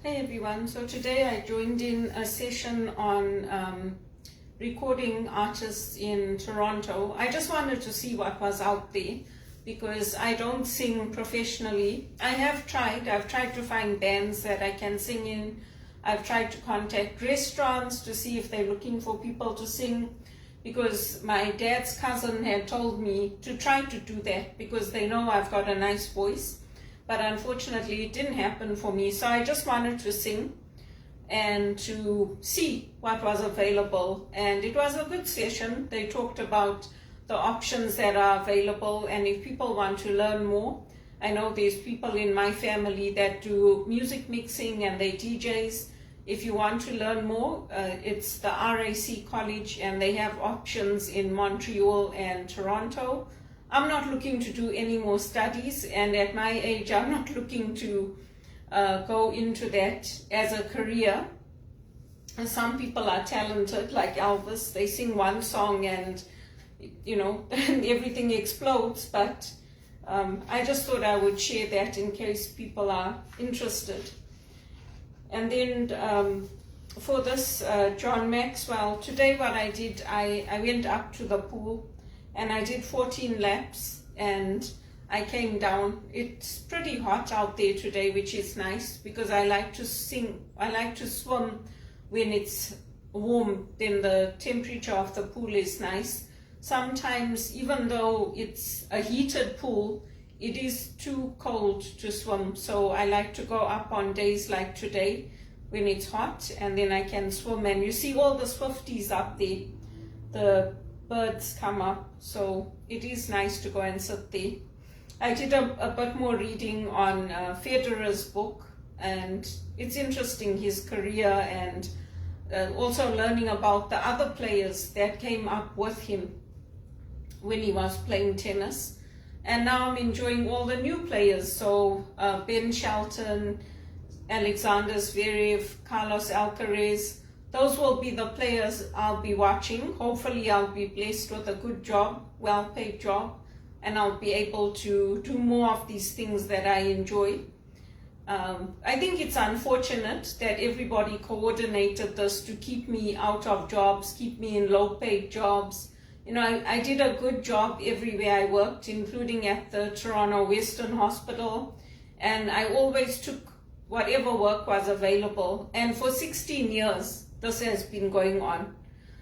Hey everyone, so today I joined in a session on recording artists in Toronto. I just wanted to see what was out there because I don't sing professionally. I've tried to find bands that I can sing in. I've tried to contact restaurants to see if they're looking for people to sing, because my dad's cousin had told me to try to do that because they know I've got a nice voice. But unfortunately it didn't happen for me, so I just wanted to sing and to see what was available. And it was a good session. They talked about the options that are available, and if people want to learn more, I know there's people in my family that do music mixing and they DJs. If you want to learn more, it's the RAC College, and they have options in Montreal and Toronto. I'm not looking to do any more studies, and at my age I'm not looking to go into that as a career. And some people are talented, like Elvis. They sing one song and everything explodes, but I just thought I would share that in case people are interested. And then for this John Maxwell, today what I did, I went up to the pool and I did 14 laps and I came down. It's pretty hot out there today, which is nice because I like to swim when it's warm, then the temperature of the pool is nice. Sometimes, even though it's a heated pool, it is too cold to swim, so I like to go up on days like today when it's hot, and then I can swim. And you see all the Swifties up there, the birds come up, so it is nice to go and sit there. I did a bit more reading on Federer's book, and it's interesting, his career, and also learning about the other players that came up with him when he was playing tennis. And now I'm enjoying all the new players, so Ben Shelton, Alexander Zverev, Carlos Alcaraz. Those will be the players I'll be watching. Hopefully I'll be blessed with a good job, well-paid job, and I'll be able to do more of these things that I enjoy. I think it's unfortunate that everybody coordinated this to keep me out of jobs, keep me in low-paid jobs. I did a good job everywhere I worked, including at the Toronto Western Hospital, and I always took whatever work was available. And for 16 years, this has been going on.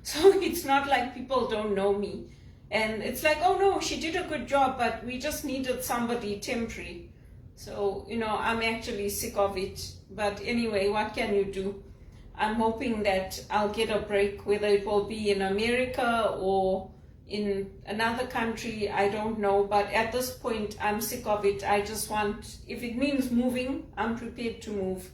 So it's not like people don't know me. And it's like, oh no, she did a good job, but we just needed somebody temporary. So, I'm actually sick of it. But anyway, what can you do? I'm hoping that I'll get a break, whether it will be in America or in another country, I don't know. But at this point, I'm sick of it. I just want, if it means moving, I'm prepared to move,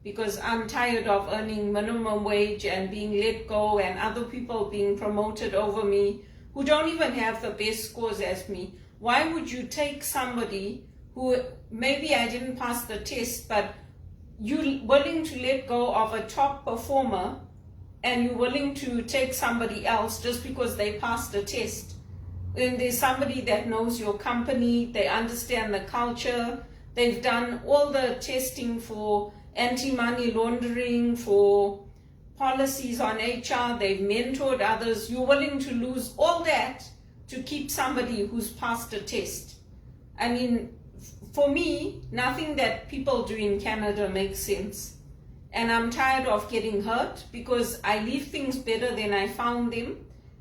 because I'm tired of earning minimum wage and being let go, and other people being promoted over me who don't even have the best scores as me. Why would you take somebody who, maybe I didn't pass the test, but you're willing to let go of a top performer, and you're willing to take somebody else just because they passed the test? And there's somebody that knows your company, they understand the culture, they've done all the testing for anti-money laundering, for policies on HR, they've mentored others. You're willing to lose all that to keep somebody who's passed a test. I mean, for me, nothing that people do in Canada makes sense. And I'm tired of getting hurt because I leave things better than I found them,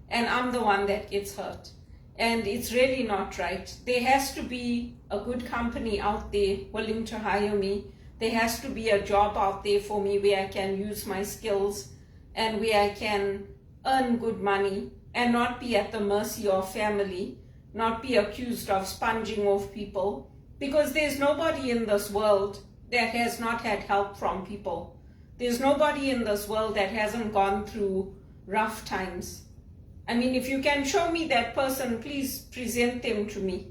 and I'm the one that gets hurt. And it's really not right. There has to be a good company out there willing to hire me. There has to be a job out there for me where I can use my skills and where I can earn good money and not be at the mercy of family, not be accused of sponging off people, because there's nobody in this world that has not had help from people. There's nobody in this world that hasn't gone through rough times. I mean, if you can show me that person, please present them to me.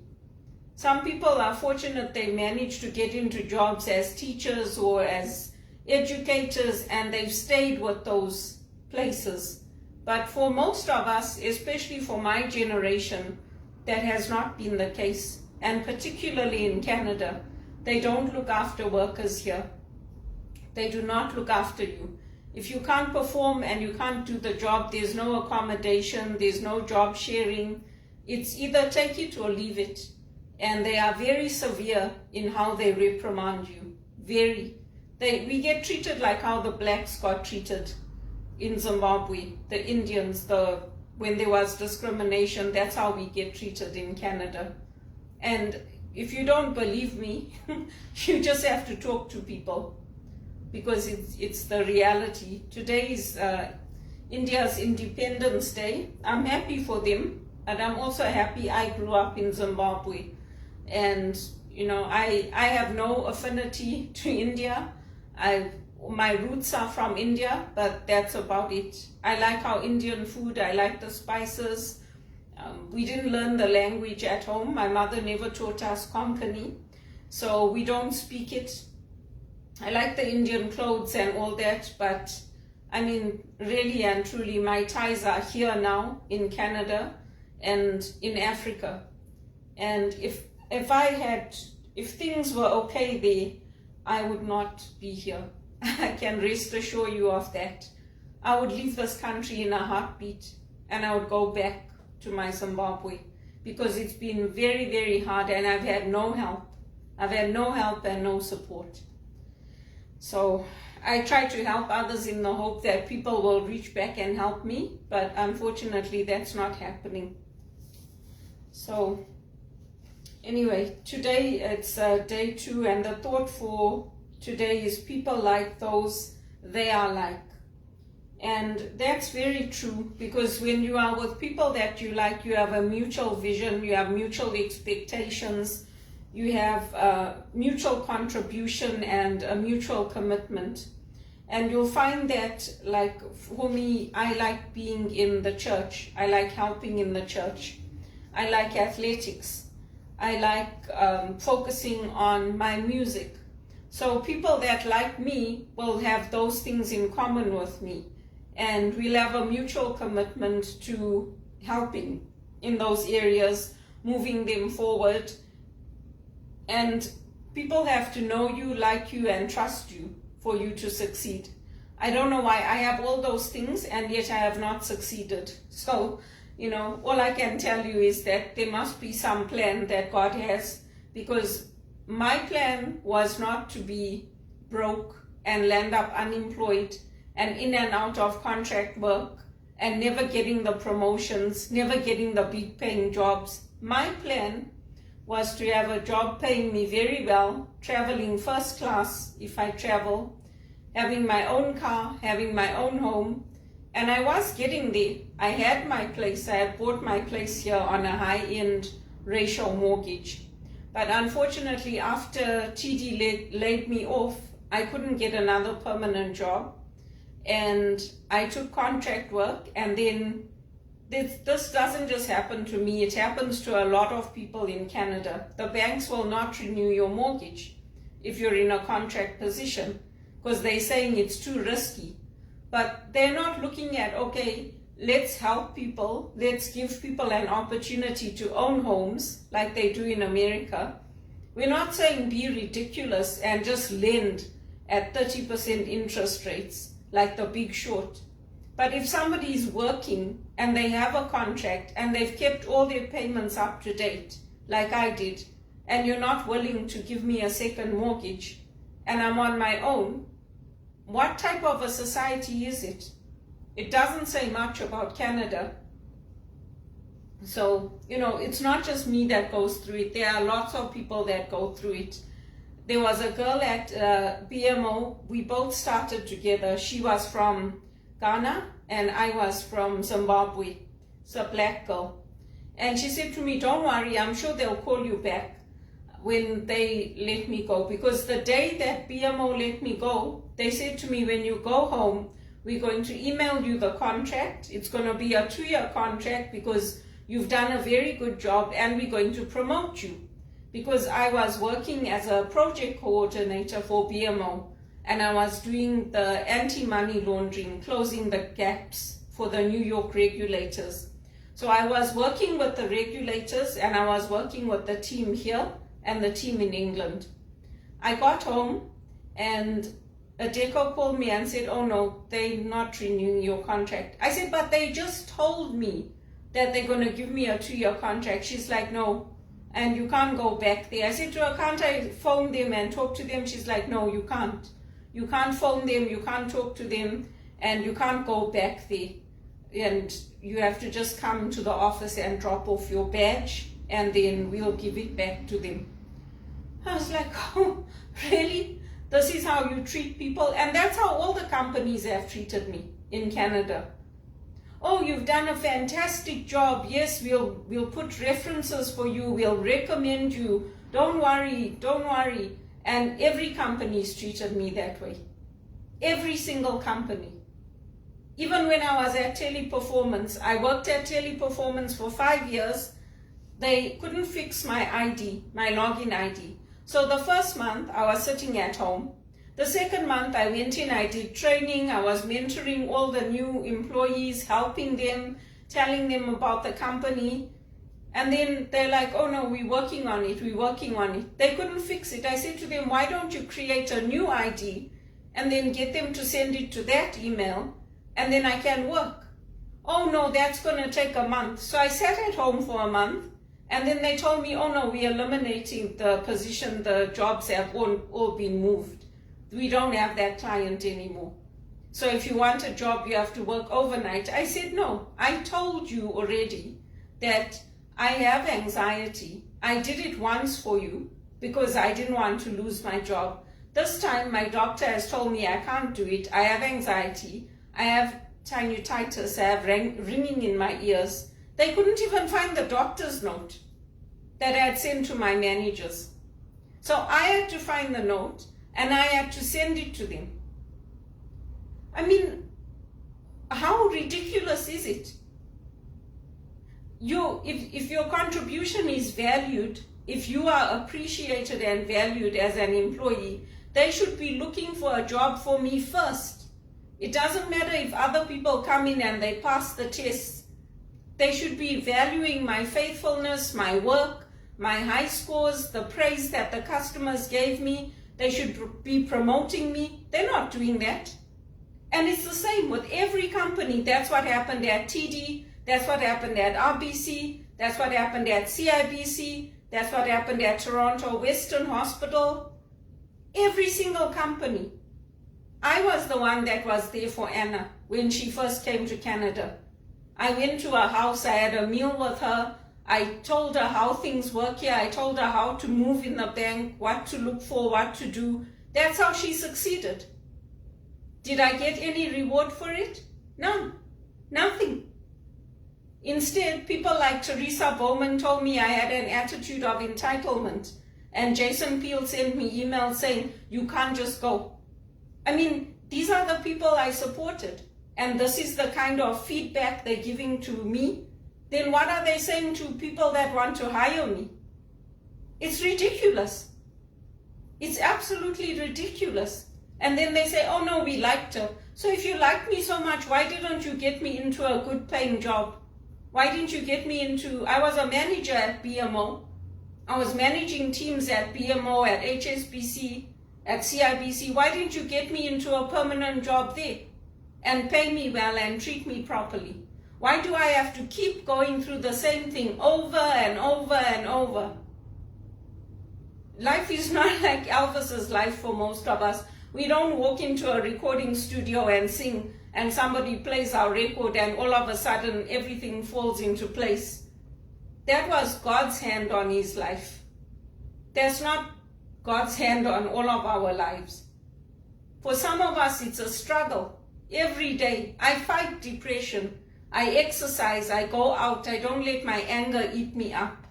Some people are fortunate they managed to get into jobs as teachers or as educators, and they've stayed with those places. But for most of us, especially for my generation, that has not been the case. And particularly in Canada, they don't look after workers here. They do not look after you. If you can't perform and you can't do the job, there's no accommodation, there's no job sharing. It's either take it or leave it. And they are very severe in how they reprimand you. We get treated like how the blacks got treated in Zimbabwe, the Indians, when there was discrimination, that's how we get treated in Canada. And if you don't believe me, you just have to talk to people, because it's the reality. Today is India's Independence Day. I'm happy for them, and I'm also happy I grew up in Zimbabwe. And you know, I have no affinity to India. My roots are from India, but that's about it. I like our Indian food. I like the spices. We didn't learn the language at home. My mother never taught us Konkani, so we don't speak it. I like the Indian clothes and all that, but I mean, really and truly, my ties are here now in Canada and in Africa. And if things were okay there, I would not be here. I can rest assure you of that. I would leave this country in a heartbeat, and I would go back to my Zimbabwe, because it's been very, very hard, and I've had no help. I've had no help and no support. So I try to help others in the hope that people will reach back and help me, but unfortunately that's not happening. So anyway, today it's day 2, and the thought for today is people like those they are like. And that's very true, because when you are with people that you like, you have a mutual vision, you have mutual expectations, you have mutual contribution and a mutual commitment. And you'll find that, like for me, I like being in the church. I like helping in the church. I like athletics. I like focusing on my music. So people that like me will have those things in common with me, and we'll have a mutual commitment to helping in those areas, moving them forward. And people have to know you, like you, and trust you for you to succeed. I don't know why I have all those things and yet I have not succeeded. So, you know, all I can tell you is that there must be some plan that God has, because my plan was not to be broke and land up unemployed and in and out of contract work and never getting the promotions, never getting the big paying jobs. My plan was to have a job paying me very well, traveling first class if I travel, having my own car, having my own home. And I was getting there. I had my place. I had bought my place here on a high-end ratio mortgage. But unfortunately, after TD laid me off, I couldn't get another permanent job. And I took contract work, and then this doesn't just happen to me, it happens to a lot of people in Canada. The banks will not renew your mortgage if you're in a contract position, because they're saying it's too risky. But they're not looking at, okay, let's help people, let's give people an opportunity to own homes like they do in America. We're not saying be ridiculous and just lend at 30% interest rates like the Big Short. But if somebody is working and they have a contract and they've kept all their payments up to date, like I did, and you're not willing to give me a second mortgage, and I'm on my own, what type of a society is it? It doesn't say much about Canada. So, you know, it's not just me that goes through it. There are lots of people that go through it. There was a girl at BMO. We both started together. She was from Ghana and I was from Zimbabwe. It's a black girl. And she said to me, don't worry, I'm sure they'll call you back when they let me go. Because the day that BMO let me go, they said to me, when you go home, we're going to email you the contract. It's going to be a 2-year contract because you've done a very good job, and we're going to promote you. Because I was working as a project coordinator for BMO, and I was doing the anti-money laundering, closing the gaps for the New York regulators. So I was working with the regulators, and I was working with the team here and the team in England. I got home, and Adecco called me and said, oh no, they're not renewing your contract. I said, but they just told me that they're going to give me a 2-year contract. She's like, no, and you can't go back there. I said to her, can't I phone them and talk to them? She's like, no, you can't. You can't phone them, you can't talk to them, and you can't go back there. And you have to just come to the office and drop off your badge, and then we'll give it back to them. I was like, oh, really? This is how you treat people? And that's how all the companies have treated me in Canada. Oh, you've done a fantastic job. Yes, we'll put references for you. We'll recommend you. Don't worry, don't worry. And every company's treated me that way. Every single company. Even when I was at Teleperformance, I worked at Teleperformance for 5 years. They couldn't fix my ID, my login ID. So the first month, I was sitting at home. The second month, I went in, I did training, I was mentoring all the new employees, helping them, telling them about the company. And then they're like, oh no, we're working on it, we're working on it. They couldn't fix it. I said to them, why don't you create a new ID and then get them to send it to that email, and then I can work. Oh no, that's going to take a month. So I sat at home for a month. And then they told me, oh no, we're eliminating the position, the jobs have all been moved. We don't have that client anymore. So if you want a job, you have to work overnight. I said, no, I told you already that I have anxiety. I did it once for you because I didn't want to lose my job. This time my doctor has told me I can't do it. I have anxiety. I have tinnitus. I have ringing in my ears. They couldn't even find the doctor's note that I had sent to my managers. So I had to find the note and I had to send it to them. I mean, how ridiculous is it? If your contribution is valued, if you are appreciated and valued as an employee, they should be looking for a job for me first. It doesn't matter if other people come in and they pass the tests. They should be valuing my faithfulness, my work, my high scores, the praise that the customers gave me. They should be promoting me. They're not doing that. And it's the same with every company. That's what happened at TD. That's what happened at RBC. That's what happened at CIBC. That's what happened at Toronto Western Hospital. Every single company. I was the one that was there for Anna when she first came to Canada. I went to her house, I had a meal with her, I told her how things work here, I told her how to move in the bank, what to look for, what to do. That's how she succeeded. Did I get any reward for it? None. Nothing. Instead, people like Teresa Bowman told me I had an attitude of entitlement. And Jason Peel sent me emails saying, you can't just go. I mean, these are the people I supported. And this is the kind of feedback they're giving to me. Then what are they saying to people that want to hire me? It's ridiculous. It's absolutely ridiculous. And then they say, oh no, we liked her. So if you liked me so much, why didn't you get me into a good paying job? Why didn't you get me into, I was a manager at BMO. I was managing teams at BMO, at HSBC, at CIBC. Why didn't you get me into a permanent job there and pay me well and treat me properly? Why do I have to keep going through the same thing over and over and over? Life is not like Elvis's life for most of us. We don't walk into a recording studio and sing and somebody plays our record and all of a sudden everything falls into place. That was God's hand on his life. That's not God's hand on all of our lives. For some of us, it's a struggle. Every day, I fight depression. I exercise, I go out, I don't let my anger eat me up.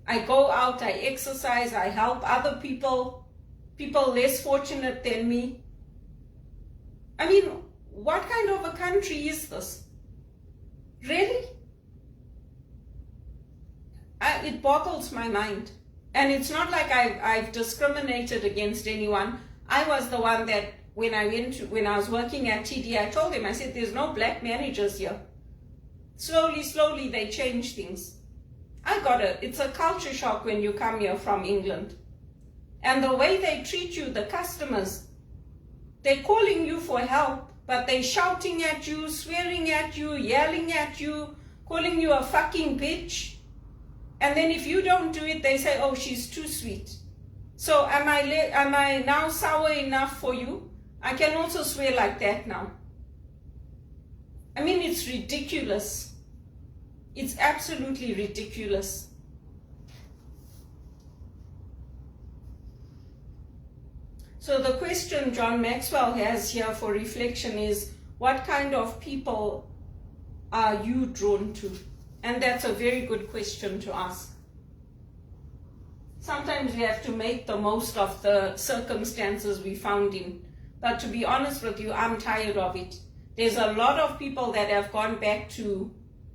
I go out, I exercise, I help other people, people less fortunate than me. I mean, what kind of a country is this? Really? It boggles my mind. And it's not like I've discriminated against anyone. I was the one that when I was working at TD, I told him, I said, there's no black managers here. Slowly, they change things. It's a culture shock when you come here from England. And the way they treat you, the customers, They're calling you for help, but they're shouting at you, swearing at you, yelling at you, calling you a fucking bitch. And then if you don't do it, they say, oh, she's too sweet. So am I now sour enough for you? I can also swear like that now. I mean, it's ridiculous. It's absolutely ridiculous. So the question John Maxwell has here for reflection is, what kind of people are you drawn to? And that's a very good question to ask. Sometimes we have to make the most of the circumstances we found in. But to be honest with you, I'm tired of it. There's a lot of people that have gone back to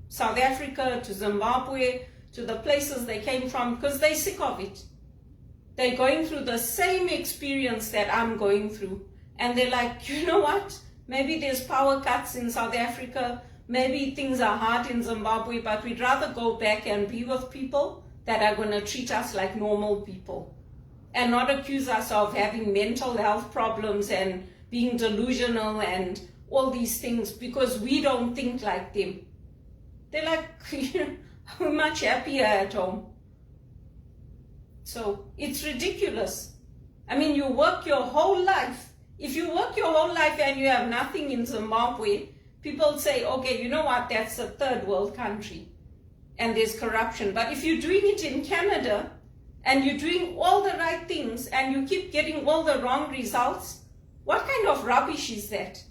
South Africa, to Zimbabwe, to the places they came from, because they're sick of it. They're going through the same experience that I'm going through. And they're like, you know what? Maybe there's power cuts in South Africa. Maybe things are hard in Zimbabwe, but we'd rather go back and be with people that are going to treat us like normal people and not accuse us of having mental health problems and being delusional and all these things because we don't think like them. They're like, we're much happier at home. So it's ridiculous. I mean, you work your whole life. If you work your whole life and you have nothing in Zimbabwe, people say, okay, you know what, that's a third world country and there's corruption. But if you're doing it in Canada and you're doing all the right things and you keep getting all the wrong results, what kind of rubbish is that?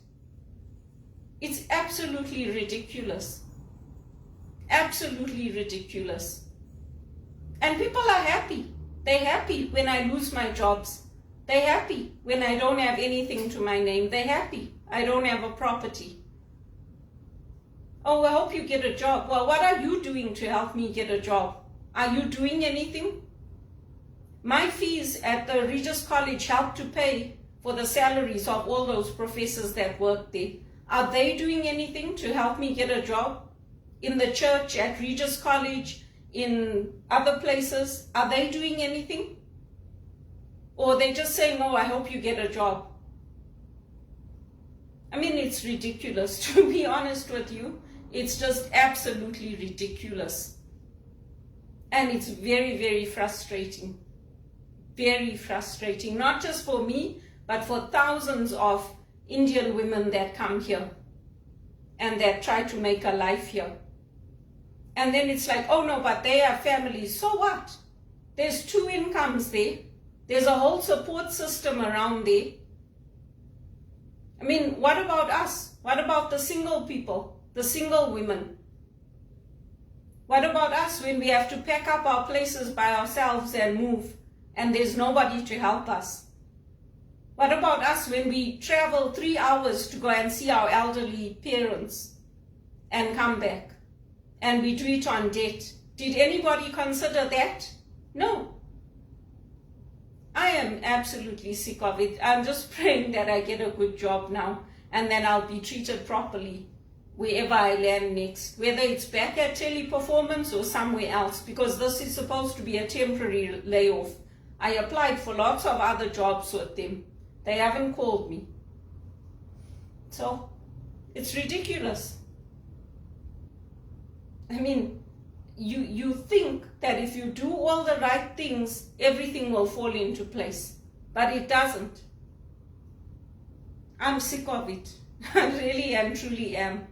It's absolutely ridiculous. Absolutely ridiculous. And people are happy. They're happy when I lose my jobs. They're happy when I don't have anything to my name. They're happy I don't have a property. Oh, I hope you get a job. Well, what are you doing to help me get a job? Are you doing anything? My fees at the Regis College help to pay for the salaries of all those professors that work there. Are they doing anything to help me get a job? In the church, at Regis College, in other places, are they doing anything? Or are they just saying, oh, I hope you get a job? I mean, it's ridiculous, to be honest with you. It's just absolutely ridiculous. And it's very, very frustrating. Very frustrating, not just for me, but for thousands of Indian women that come here and that try to make a life here. And then it's like, oh no, but they have families. So what? There's 2 incomes there. There's a whole support system around there. I mean, what about us? What about the single people, the single women? What about us when we have to pack up our places by ourselves and move and there's nobody to help us? What about us when we travel 3 hours to go and see our elderly parents and come back and we do it on debt? Did anybody consider that? No. I am absolutely sick of it. I'm just praying that I get a good job now and then I'll be treated properly wherever I land next, whether it's back at Teleperformance or somewhere else, because this is supposed to be a temporary layoff. I applied for lots of other jobs with them. They haven't called me. So it's ridiculous. I mean, you think that if you do all the right things, everything will fall into place, but it doesn't. I'm sick of it. I really and truly am.